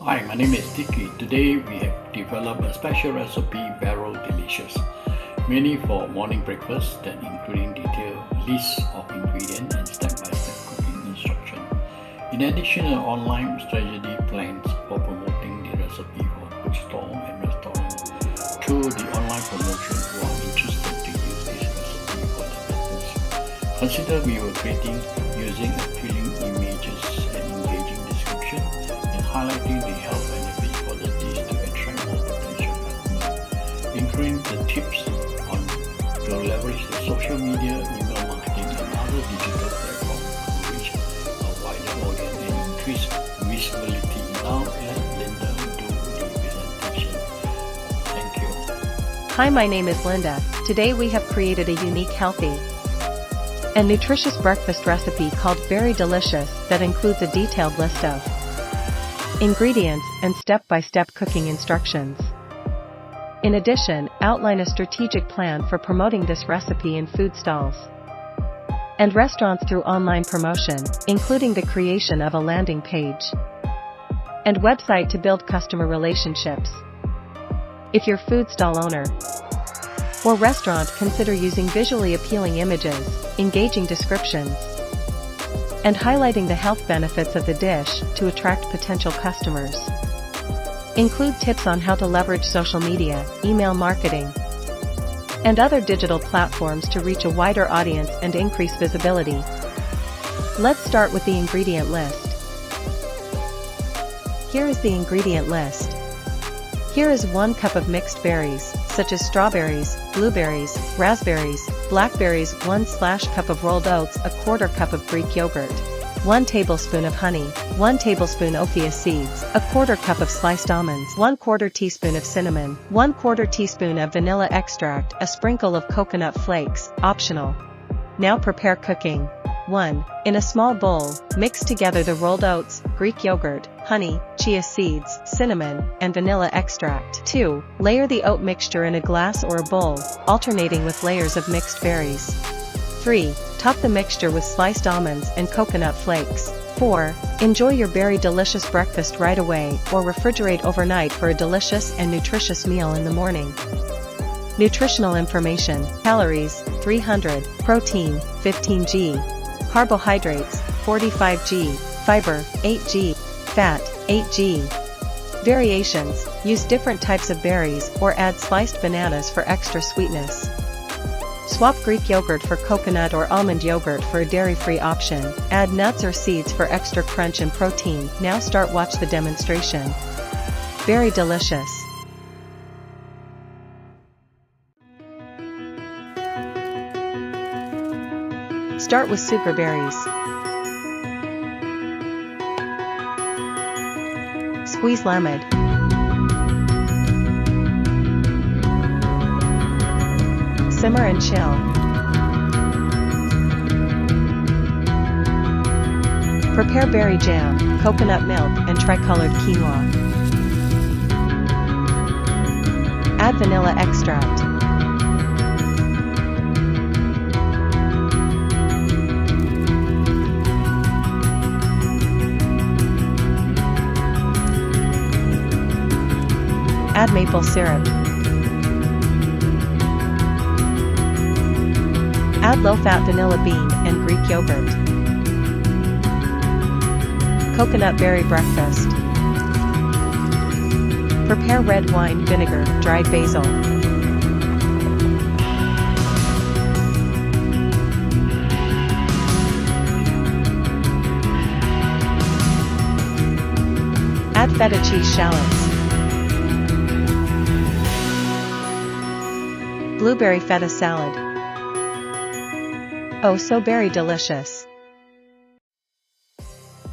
Hi, my name is Dickie. Today we have developed a special recipe, Barrel Delicious, mainly for morning breakfast that including detailed lists of ingredients and step-by-step cooking instruction. In addition, an online strategy plans for promoting the recipe for food stall and restaurants through the online promotion who are interested to use this recipe for their business. Consider we were creating using appealing images and engaging description and highlighting the health benefits for the dish to attract more potential customers, including the tips on to leverage the social media, email marketing, and other digital platforms to reach a wider audience and increase visibility. Now let Linda do the presentation. Thank you. Hi, my name is Linda. Today we have created a unique, healthy, and nutritious breakfast recipe called Very Delicious that includes a detailed list of ingredients and step-by-step cooking instructions. In addition, outline a strategic plan for promoting this recipe in food stalls and restaurants through online promotion, including the creation of a landing page and website to build customer relationships. If you're food stall owner or restaurant, consider using visually appealing images, engaging descriptions, and highlighting the health benefits of the dish to attract potential customers. Include tips on how to leverage social media, email marketing, and other digital platforms to reach a wider audience and increase visibility. Let's start with the ingredient list. Here is the ingredient list. Here is 1 cup of mixed berries, such as strawberries, blueberries, raspberries, blackberries, 1/ cup of rolled oats, a 1/4 cup of Greek yogurt, 1 tablespoon of honey, 1 tablespoon ophia seeds, a 1/4 cup of sliced almonds, 1/4 teaspoon of cinnamon, 1/4 teaspoon of vanilla extract, a sprinkle of coconut flakes, optional. Now prepare cooking. 1. In a small bowl, mix together the rolled oats, Greek yogurt, honey, chia seeds, cinnamon, and vanilla extract. 2. Layer the oat mixture in a glass or a bowl, alternating with layers of mixed berries. 3. Top the mixture with sliced almonds and coconut flakes. 4. Enjoy your very delicious breakfast right away or refrigerate overnight for a delicious and nutritious meal in the morning. Nutritional information: calories, 300, protein, 15g, carbohydrates, 45g, fiber, 8g, fat, 8g. Variations: use different types of berries or add sliced bananas for extra sweetness. Swap Greek yogurt for coconut or almond yogurt for a dairy-free option. Add nuts or seeds for extra crunch and protein. Now watch the demonstration. Very delicious. Start with sugar berries. Squeeze lemon. Simmer and chill. Prepare berry jam, coconut milk, and tricolored quinoa. Add vanilla extract. Add maple syrup. Add low-fat vanilla bean and Greek yogurt. Coconut berry breakfast. Prepare red wine vinegar, dried basil. Add feta cheese shallots. Blueberry feta salad. Oh, so very delicious.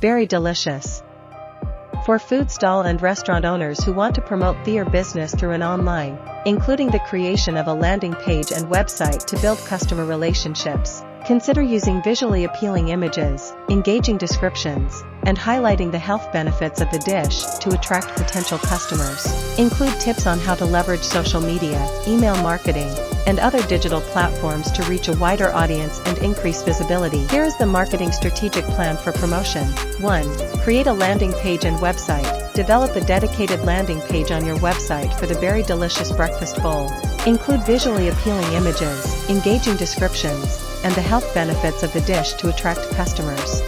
Very delicious. For food stall and restaurant owners who want to promote their business through an online, including the creation of a landing page and website to build customer relationships, consider using visually appealing images, engaging descriptions, and highlighting the health benefits of the dish to attract potential customers. Include tips on how to leverage social media, email marketing, and other digital platforms to reach a wider audience and increase visibility. Here is the marketing strategic plan for promotion. 1. Create a landing page and website. Develop a dedicated landing page on your website for the very delicious breakfast bowl. Include visually appealing images, engaging descriptions, and the health benefits of the dish to attract customers.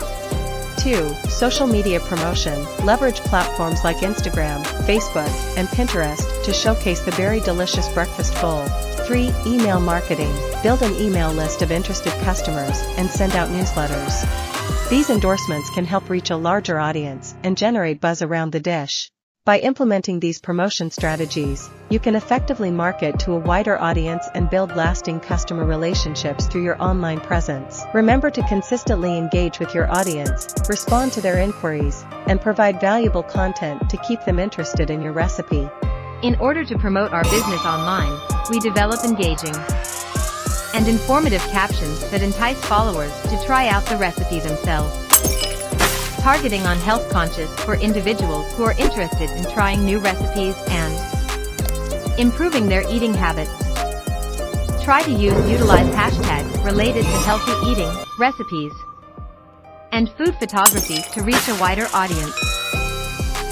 2. Social media promotion. Leverage platforms like Instagram, Facebook, and Pinterest to showcase the very delicious breakfast bowl. 3. Email marketing. Build an email list of interested customers and send out newsletters. These endorsements can help reach a larger audience and generate buzz around the dish. By implementing these promotion strategies, you can effectively market to a wider audience and build lasting customer relationships through your online presence. Remember to consistently engage with your audience, respond to their inquiries, and provide valuable content to keep them interested in your recipe. In order to promote our business online, we develop engaging and informative captions that entice followers to try out the recipe themselves. Targeting on health-conscious for individuals who are interested in trying new recipes and improving their eating habits. Try to utilize hashtags related to healthy eating, recipes, and food photography to reach a wider audience.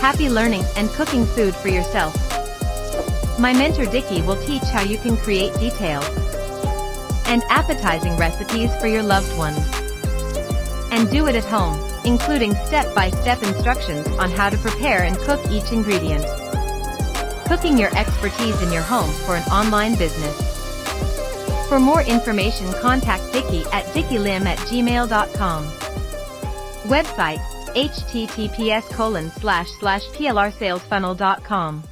Happy learning and cooking food for yourself. My mentor Dickie will teach how you can create detailed and appetizing recipes for your loved ones. And do it at home, including step-by-step instructions on how to prepare and cook each ingredient. Cooking your expertise in your home for an online business. For more information, contact Dickie at dickielim@gmail.com. Website https://plrsalesfunnel.com